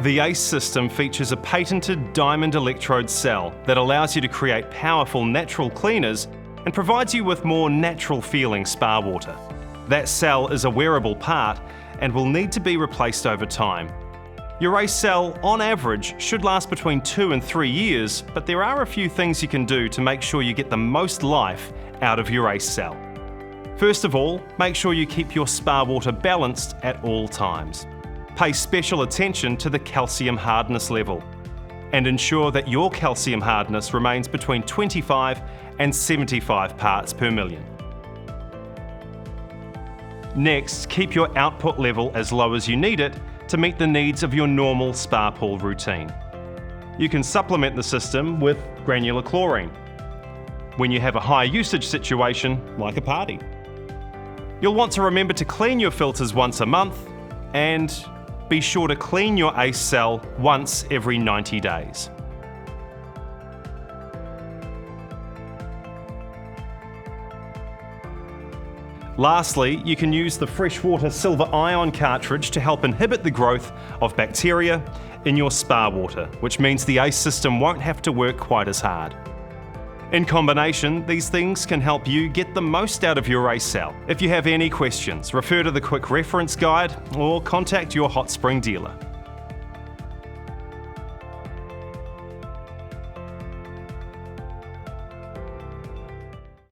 The ACE system features a patented diamond electrode cell that allows you to create powerful natural cleaners and provides you with more natural feeling spa water. That cell is a wearable part and will need to be replaced over time. Your ACE cell, on average, should last between 2 and 3 years, but there are a few things you can do to make sure you get the most life out of your ACE cell. First of all, make sure you keep your spa water balanced at all times. Pay special attention to the calcium hardness level and ensure that your calcium hardness remains between 25 and 75 parts per million. Next, keep your output level as low as you need it to meet the needs of your normal spa pool routine. You can supplement the system with granular chlorine when you have a high usage situation like a party. You'll want to remember to clean your filters once a month and be sure to clean your ACE cell once every 90 days. Lastly, you can use the freshwater silver ion cartridge to help inhibit the growth of bacteria in your spa water, which means the ACE system won't have to work quite as hard. In combination, these things can help you get the most out of your ACE cell. If you have any questions, refer to the quick reference guide or contact your hot spring dealer.